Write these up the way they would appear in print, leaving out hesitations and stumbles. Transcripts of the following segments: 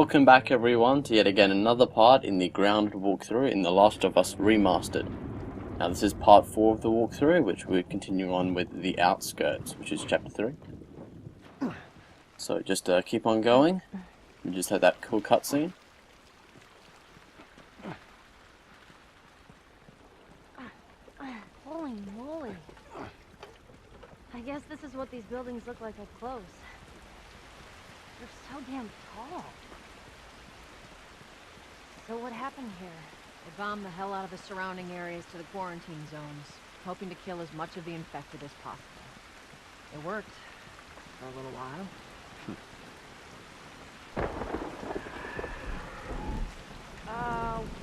Welcome back everyone to yet again another part in the grounded walkthrough in The Last of Us Remastered. Now this is part 4 of the walkthrough, which we continue on with the Outskirts, which is chapter 3. So just keep on going, and just had that cool cutscene. Holy moly. I guess this is what these buildings look like up close. They're so damn tall. So what happened here? They bombed the hell out of the surrounding areas to the quarantine zones, hoping to kill as much of the infected as possible. It worked. For a little while.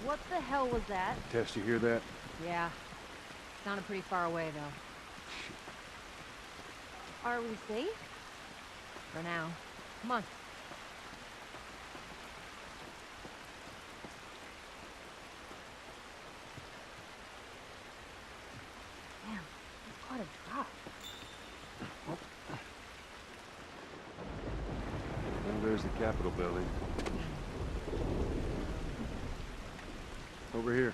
What the hell was that? Tess, you hear that? Yeah. Sounded pretty far away, though. Are we safe? For now. Come on. Damn, that's quite a drop. Well, there's the Capitol building. Over here.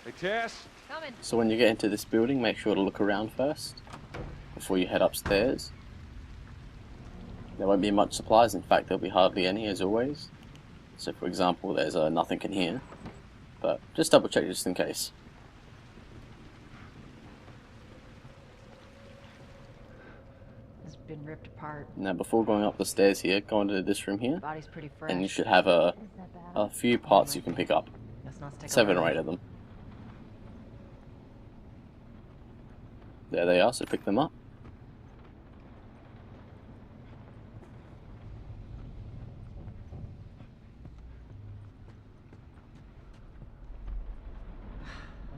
Hey, Tess? Coming. So when you get into this building, make sure to look around first, before you head upstairs. There won't be much supplies, in fact there'll be hardly any as always. So for example, there's nothing in here, but just double check just in case. It's been ripped apart. Now before going up the stairs here, go into this room here, Body's pretty fresh. and you should have Is that bad? a few parts you can pick up. Let's not stick 7 or around. 8 of them. There they are, so pick them up.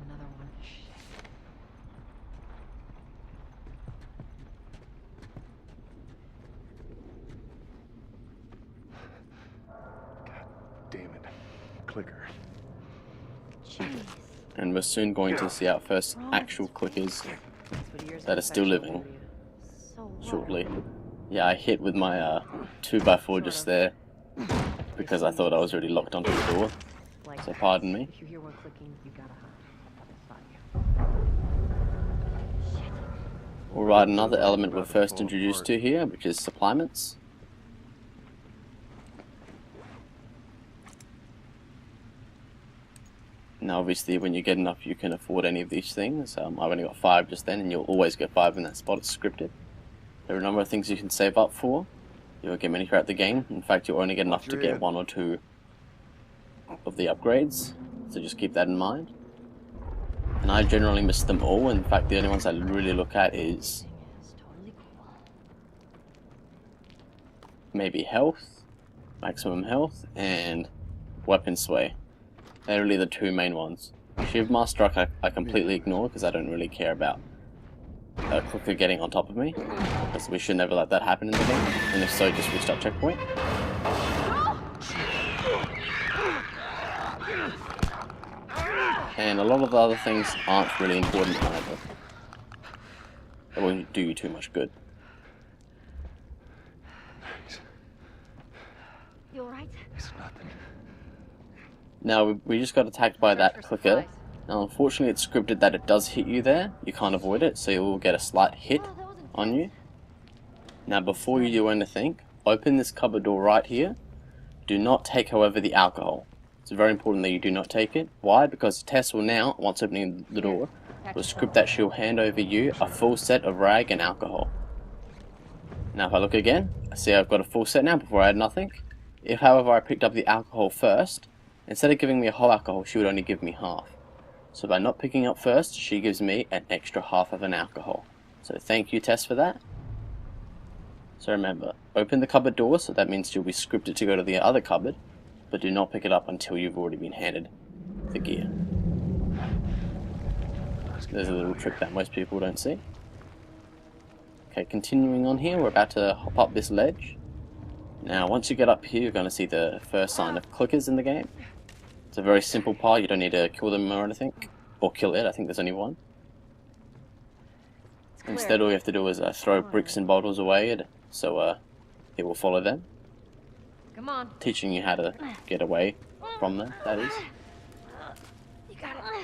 Another one. Shit. Damn it. Clicker. Jeez. And we're soon going to see our first actual clickers That's what years that of are still infection living will do. So what? shortly. Yeah, I hit with my 2x4 just there because I thought I was already locked onto the door, Like so pardon me. If you hear one clicking, you gotta hide. It's not you. Alright, another element we're first introduced to here, which is supplements. Now obviously when you get enough you can afford any of these things. I've only got 5 just then, and you'll always get 5 in that spot, it's scripted. There are a number of things you can save up for. You won't get many throughout the game. In fact, you'll only get enough to get 1 or 2 of the upgrades, so just keep that in mind. And I generally miss them all. In fact, the only ones I really look at is It's totally cool. maybe health, maximum health, and weapon sway. They're really the 2 main ones. Shiv Master I completely ignore because I don't really care about clicker getting on top of me, because we should never let that happen in the game, and if so, just restart checkpoint. And a lot of the other things aren't really important either. They won't do you too much good. You alright? It's nothing. Now we just got attacked by that Extra clicker. supplies. Now unfortunately it's scripted that it does hit you there. You can't avoid it, so you will get a slight hit Oh, that was on you. Now before you do anything, open this cupboard door right here. Do not take, however, the alcohol. It's very important that you do not take it. Why? Because Tess will now, once opening the door, will script that she'll hand over you a full set of rag and alcohol. Now if I look again, I see I've got a full set now before I had nothing. If however I picked up the alcohol first, instead of giving me a whole alcohol, she would only give me half. So by not picking up first, she gives me an extra half of an alcohol. So thank you, Tess, for that. So remember, open the cupboard door, so that means you'll be scripted to go to the other cupboard, but do not pick it up until you've already been handed the gear. There's a little trick that most people don't see. Okay, continuing on here, we're about to hop up this ledge. Now once you get up here, you're going to see the first sign of clickers in the game. It's a very simple part, you don't need to kill them or anything. Or kill it, I think there's only one. Instead all you have to do is throw bricks and bottles away, so it will follow them. Come on. Teaching you how to get away from them, that is. You got it.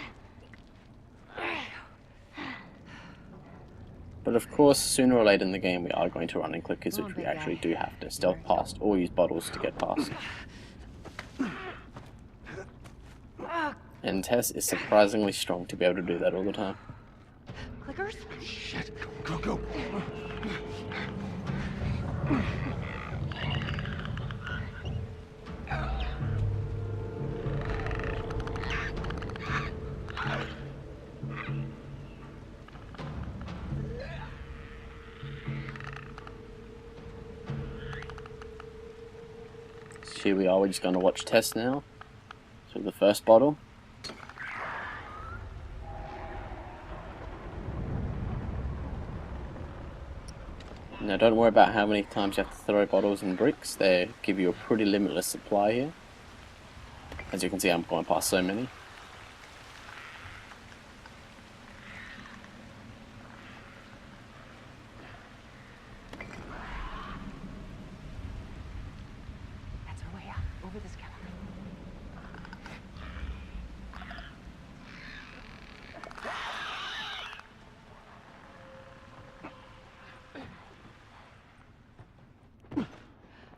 But of course, sooner or later in the game we are going to run in clickers, which we actually do have to stealth past or use bottles to get past. And Tess is surprisingly strong to be able to do that all the time. Clickers? Shit. Go, go. So here we are, we're just going to watch Tess now. So the first bottle. Now don't worry about how many times you have to throw bottles and bricks, they give you a pretty limitless supply here. As you can see, I'm going past so many. That's our way out. Over this counter.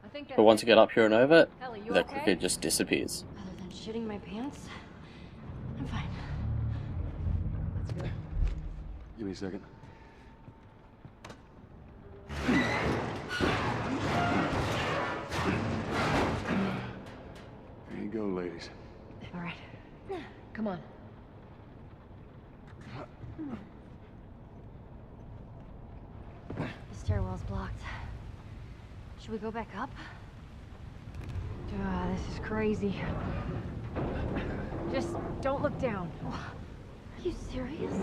I think But once you get up here and over it, Ellie, you the okay? clicker just disappears. Other than shitting my pants, I'm fine. That's good. Give me a second. There you go, ladies. All right. Come on. The stairwell's blocked. Should we go back up? This is crazy. Just don't look down. Are you serious?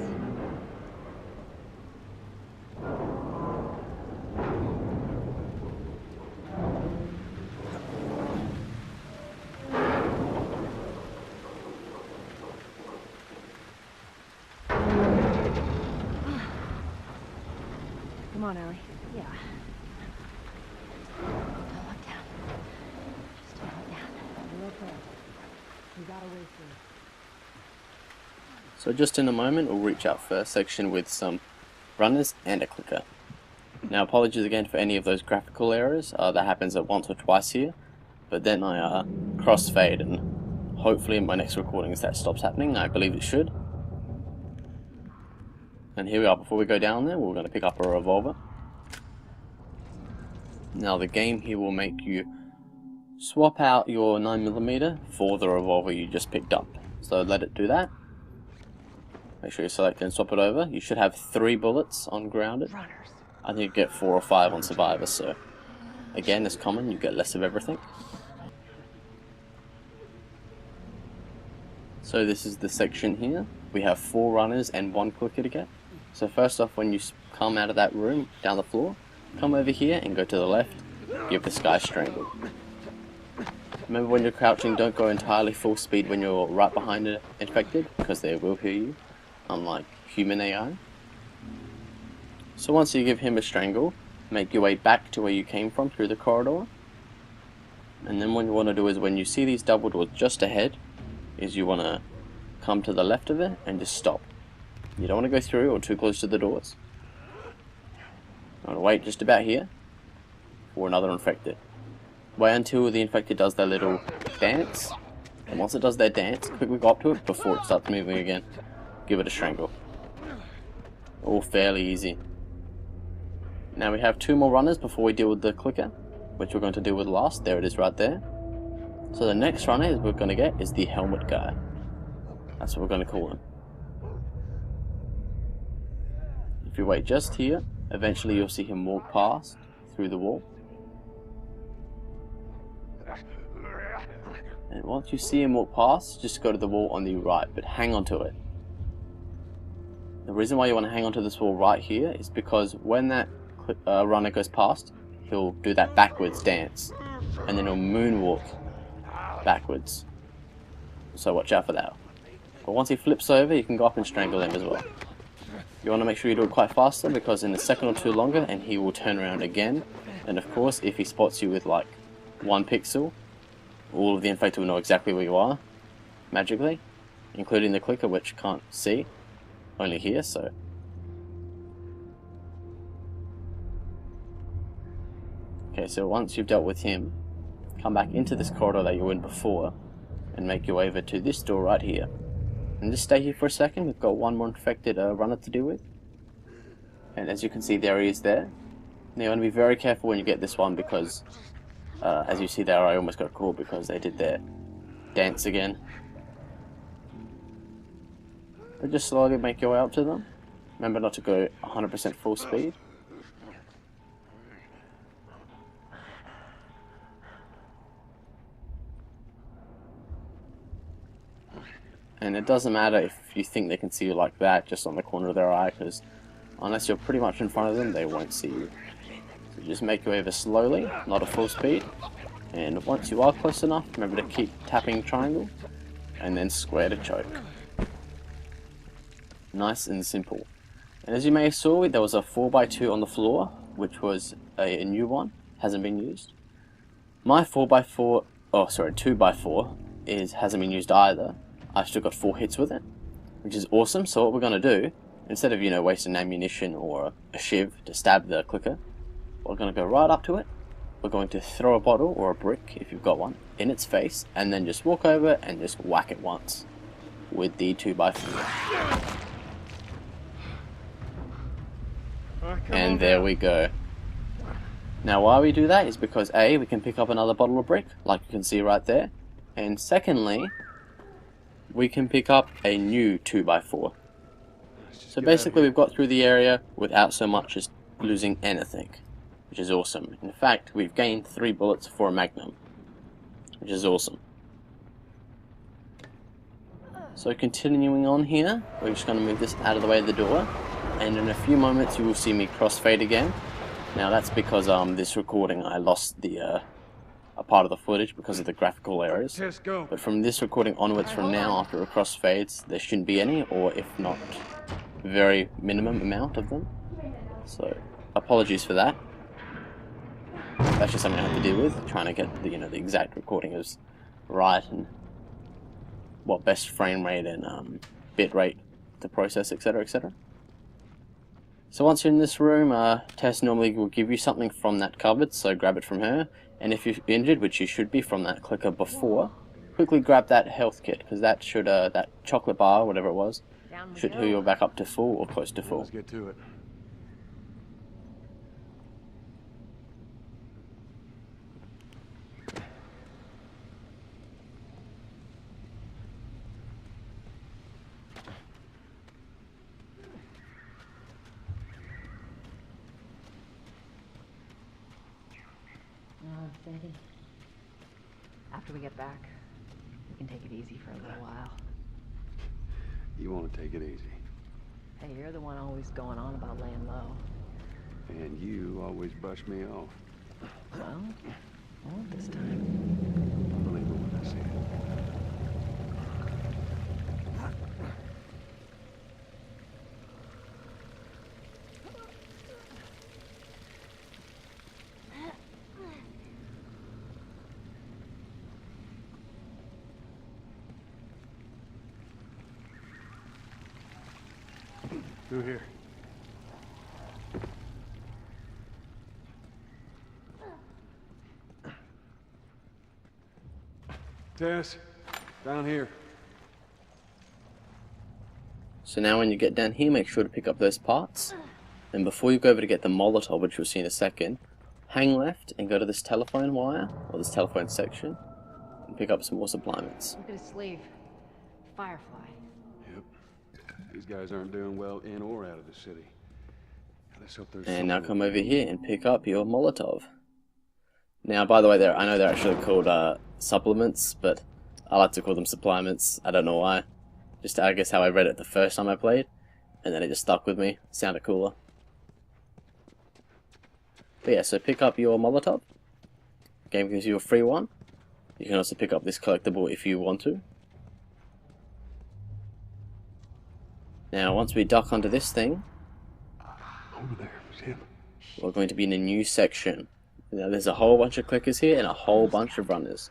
Come on, Ellie. Yeah. Don't look down. Just don't look down. You're okay. We got a way through. So just in a moment we'll reach out for a section with some runners and a clicker. Now apologies again for any of those graphical errors, that happens once or twice here, but then I crossfade and hopefully in my next recordings that stops happening. I believe it should. And here we are, before we go down there we're going to pick up a revolver. Now the game here will make you swap out your 9mm for the revolver you just picked up. So let it do that. Make sure you select and swap it over. You should have 3 bullets on grounded. Runners. I think you get 4 or 5 on survivor, so again, as common, you get less of everything. So this is the section here. We have 4 runners and 1 clicker to get. So first off, when you come out of that room, down the floor, come over here and go to the left, give this guy strangle. Remember when you're crouching, don't go entirely full speed when you're right behind an infected, because they will hear you, unlike human AI. So once you give him a strangle, make your way back to where you came from through the corridor. And then what you want to do is when you see these double doors just ahead, is you want to come to the left of it and just stop. You don't want to go through or too close to the doors. You want to wait just about here for another infected. Wait until the infected does their little dance, and once it does their dance, quickly go up to it before it starts moving again. Give it a strangle. All fairly easy. Now we have 2 more runners before we deal with the clicker, which we're going to deal with last. There it is right there. So the next runner we're going to get is the helmet guy. That's what we're going to call him. If you wait just here, eventually you'll see him walk past through the wall. And once you see him walk past, just go to the wall on the right, but hang on to it. The reason why you want to hang on to this wall right here is because when that runner goes past, he'll do that backwards dance, and then he'll moonwalk backwards. so watch out for that. But once he flips over, you can go up and strangle him as well. You want to make sure you do it quite faster, because in a second or two longer and he will turn around again. And of course, if he spots you with like 1 pixel, all of the infected will know exactly where you are, magically, including the clicker, which can't see, only hear, so. Okay, so once you've dealt with him, come back into this corridor that you were in before, and make your way over to this door right here. And just stay here for a second, we've got one more infected runner to deal with. And as you can see, there he is there. Now you want to be very careful when you get this one, because as you see there, I almost got caught because they did their dance again. But just slowly make your way up to them. Remember not to go 100% full speed. And it doesn't matter if you think they can see you like that, just on the corner of their eye, because unless you're pretty much in front of them, they won't see you. So just make your way over slowly, not at full speed. And once you are close enough, remember to keep tapping triangle, and then square to choke. Nice and simple. And as you may have saw, there was a 4x2 on the floor, which was a new one, hasn't been used. My 2x4 hasn't been used either. I've still got 4 hits with it, which is awesome. So what we're going to do, instead of wasting ammunition or a shiv to stab the clicker, we're going to go right up to it. We're going to throw a bottle or a brick, if you've got one, in its face, and then just walk over and just whack it once with the 2x4. And there we go. Now why we do that is because A, we can pick up another bottle of brick, like you can see right there, and secondly, we can pick up a new 2x4. So basically we've got through the area without so much as losing anything, which is awesome. In fact, we've gained 3 bullets for a magnum, which is awesome. So continuing on here, we're just going to move this out of the way of the door, and in a few moments you will see me crossfade again. Now that's because this recording I lost the a part of the footage because of the graphical errors. But from this recording onwards from now, after it crossfades, there shouldn't be any, or if not, very minimum amount of them. So apologies for that. That's just something I have to deal with, trying to get the the exact recording is right and what best frame rate and bit rate to process, etc, etc. So once you're in this room, Tess normally will give you something from that cupboard, so grab it from her. And if you're injured, which you should be from that clicker before, quickly grab that health kit, because that should, that chocolate bar, whatever it was, should heal you back up to full or close to full. Let's get to it. Oh, steady. After we get back, we can take it easy for a little while. You want to take it easy. Hey, you're the one always going on about laying low. And you always brush me off. Well, won't this time. I believe it when I see it. Through here. Tess, down here. So now when you get down here, make sure to pick up those parts. And before you go over to get the Molotov, which you'll see in a second, hang left and go to this telephone wire, or this telephone section, and pick up some more supplements. Look at his sleeve. Firefly. Yep. These guys aren't doing well in or out of the city. Let's hope there's And now come over here and pick up your Molotov. Now, by the way, I know they're actually called supplements, but I like to call them supplements. I don't know why. Just I guess how I read it the first time I played, and then it just stuck with me. It sounded cooler. But yeah, so pick up your Molotov. Game gives you a free one. You can also pick up this collectible if you want to. Now, once we duck onto this thing, Over there. See him? we're going to be in a new section. Now, there's a whole bunch of clickers here and a whole bunch of runners.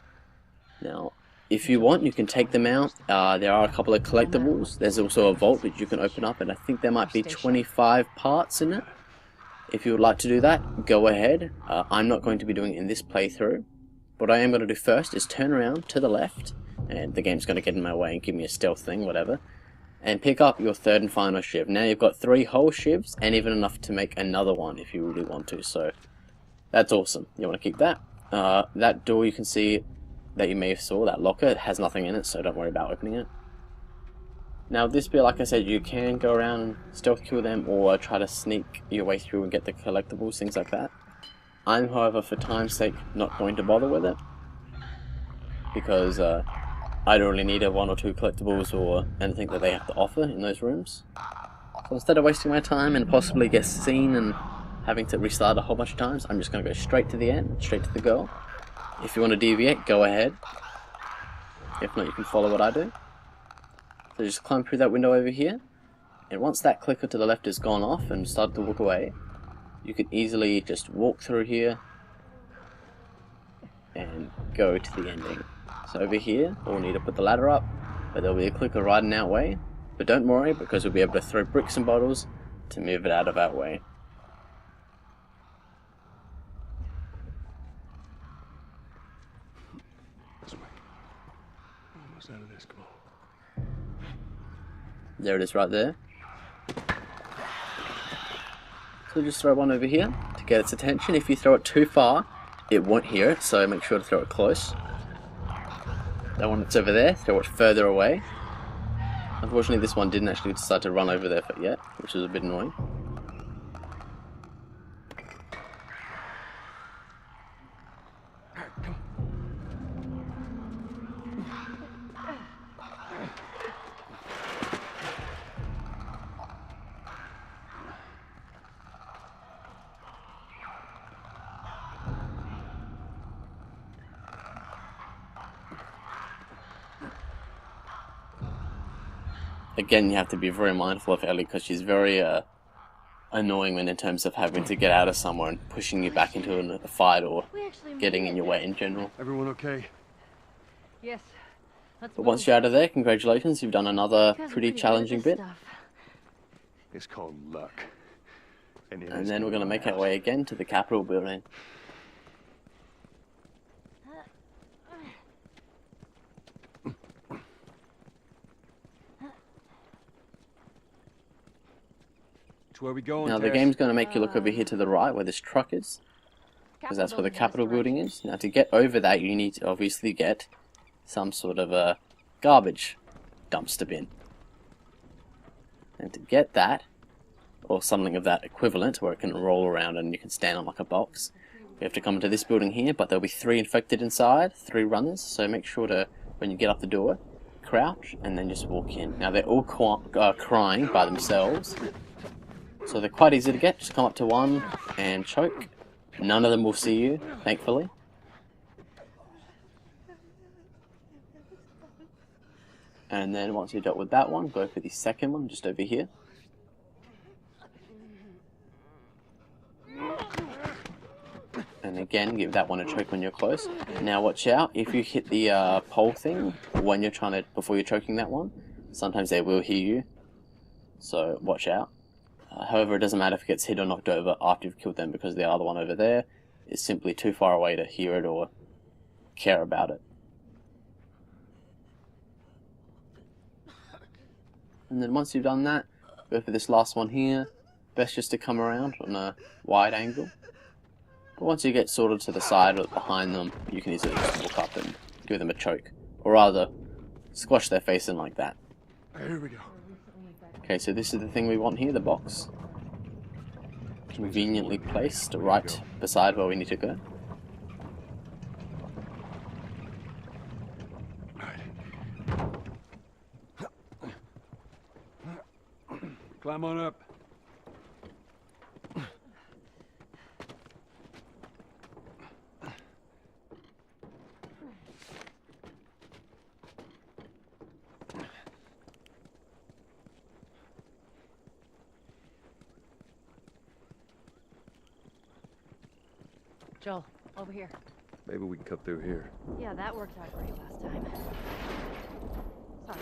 Now, if you want, you can take them out. There are a couple of collectibles. There's also a vault which you can open up, and I think there might be 25 parts in it. If you would like to do that, go ahead. I'm not going to be doing it in this playthrough. What I am going to do first is turn around to the left, and the game's going to get in my way and give me a stealth thing, whatever, and pick up your third and final shiv. Now you've got 3 whole shivs, and even enough to make another one if you really want to, so that's awesome. You want to keep that. That door you can see that you may have saw, that locker, it has nothing in it, so don't worry about opening it. Now this bit, like I said, you can go around and stealth kill them or try to sneak your way through and get the collectibles, things like that. I'm, however, for time's sake, not going to bother with it, because I don't really need a 1 or 2 collectibles or anything that they have to offer in those rooms. So instead of wasting my time and possibly get seen and having to restart a whole bunch of times, I'm just going to go straight to the end, straight to the goal. If you want to deviate, go ahead. If not, you can follow what I do. So just climb through that window over here, and once that clicker to the left has gone off and started to walk away, you can easily just walk through here and go to the ending. So over here, we'll need to put the ladder up, but there'll be a clicker right in our way. But don't worry, because we'll be able to throw bricks and bottles to move it out of our way. This way. Almost out of this. Come on. There it is right there. So just throw one over here to get its attention. If you throw it too far, it won't hear it, so make sure to throw it close. That one that's over there, throw it further away. Unfortunately, this one didn't actually decide to run over there yet, which is a bit annoying. Again, you have to be very mindful of Ellie because she's very annoying when in terms of having to get out of somewhere and pushing you back into a fight or getting in your way in general. Everyone okay? Yes. Let's But move. once you're out of there, congratulations, you've done another pretty challenging bit. It's called luck. And then we're going to make our way again to the Capitol building. It's where we going, Now the Tess? game's going to make you look over here to the right where this truck is, because that's where the Capitol building is. Now to get over that, you need to obviously get some sort of a garbage dumpster bin. And to get that, or something of that equivalent, where it can roll around and you can stand on like a box, you have to come into this building here, but there'll be 3 infected inside, 3 runners, so make sure to, when you get up the door, crouch and then just walk in. Now they're all crying by themselves, so they're quite easy to get. Just come up to one and choke. None of them will see you, thankfully. And then once you're dealt with that one, go for the second one, just over here. And again, give that one a choke when you're close. Now watch out, if you hit the pole thing when you're trying to, before you're choking that one, sometimes they will hear you. So watch out. However, it doesn't matter if it gets hit or knocked over after you've killed them, because the other one over there is simply too far away to hear it or care about it. And then once you've done that, go for this last one here. Best just to come around on a wide angle. But once you get sorted to the side or behind them, you can easily just walk up and give them a choke. Or rather, squash their face in like that. Here we go. Okay, so this is the thing we want here, the box. Conveniently placed right beside where we need to go. Climb on up. Joel, over here. Maybe we can cut through here. Yeah, that worked out great last time. Sorry.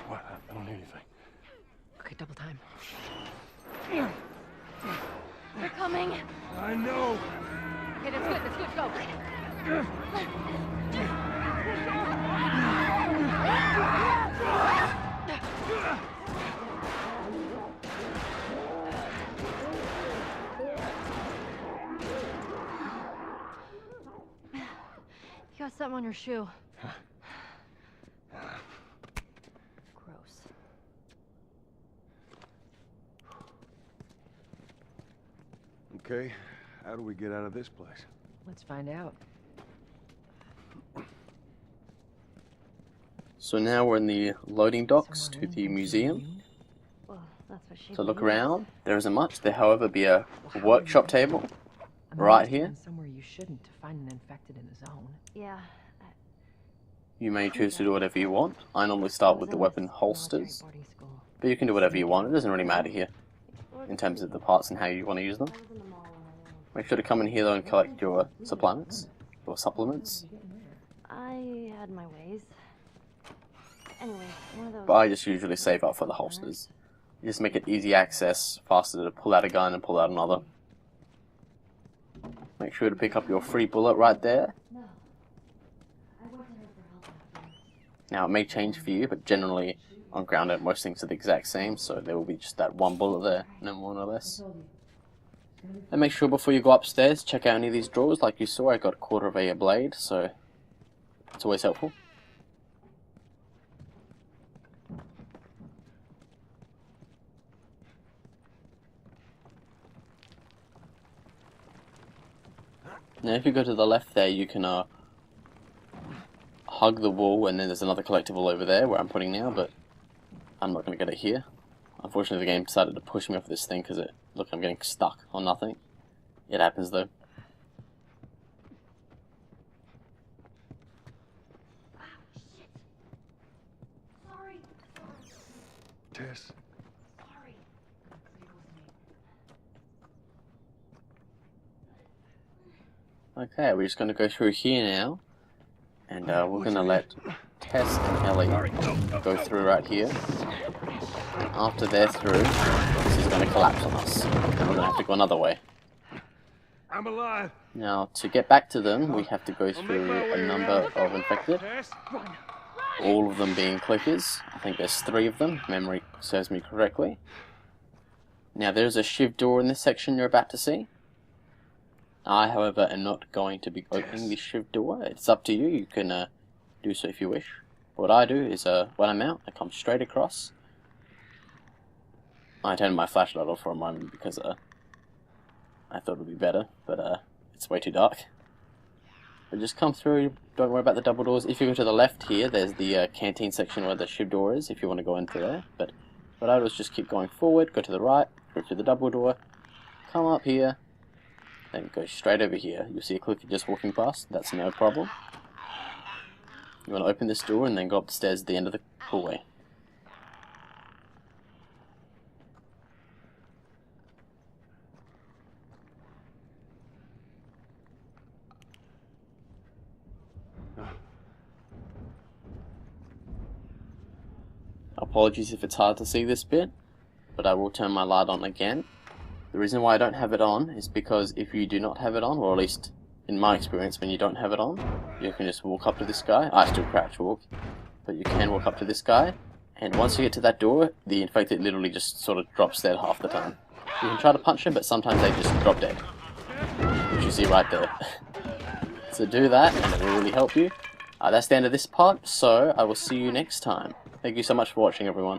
What? I don't hear anything. Okay, double time. They're coming. I know! Okay, that's good, go. You got something on your shoe. Gross. Okay, how do we get out of this place? Let's find out. So now we're in the loading docks to Someone the in museum. Well, that's what she So look believes. around. There isn't much. There, however, be a workshop table. I mean, Right you must have here. been somewhere you shouldn't to find an infected in the zone. Yeah. You may choose to do whatever you want. I normally start with the weapon holsters, Boarding school. but you can do whatever you want. It doesn't really matter here in terms of the parts and how you want to use them. I was in the mall when Make sure to come in here though and collect your supplements or supplements. I had my ways. Anyway, one of those. But I just usually save up for the holsters. You just make it easy access, faster to pull out a gun and pull out another. Make sure to pick up your free bullet right there. No. I went to her for help afterwards. Now it may change for you, but generally on ground most things are the exact same, so there will be just that one bullet there, no more no less. And make sure before you go upstairs, check out any of these drawers. Like you saw, I got a quarter of a blade, so it's always helpful. Now if you go to the left there, you can hug the wall, and then there's another collectible over there where I'm putting now, but I'm not going to get it here. Unfortunately the game decided to push me off this thing because look, I'm getting stuck on nothing. It happens though. Sorry. Tess? Sorry. Okay, we're just going to go through here now, and we're going to let Tess and Ellie go through right here. And after they're through, this is going to collapse on us, and we're going to have to go another way. I'm alive! Now, to get back to them, we have to go through a number of infected, Tess? all of them being clickers. I think there's 3 of them, if memory serves me correctly. Now, there's a shiv door in this section you're about to see. I, however, am not going to be opening the shiv door. It's up to you. You can do so if you wish. What I do is, when I'm out, I come straight across. I turned my flashlight off for a moment because I thought it would be better, but it's way too dark. But just come through. Don't worry about the double doors. If you go to the left here, there's the canteen section where the shiv door is, if you want to go into there. But what I do is just keep going forward, go to the right, go to the double door, come up here, then go straight over here. You'll see a clicker just walking past. That's no problem. You want to open this door and then go up the stairs at the end of the hallway. Apologies if it's hard to see this bit, but I will turn my light on again. The reason why I don't have it on is because if you do not have it on, or at least in my experience when you don't have it on, you can just walk up to this guy. I still crouch walk, but you can walk up to this guy, and once you get to that door, the infected literally just sort of drops dead half the time. You can try to punch him, but sometimes they just drop dead, which you see right there. So do that, and it will really help you. That's the end of this part, so I will see you next time. Thank you so much for watching, everyone.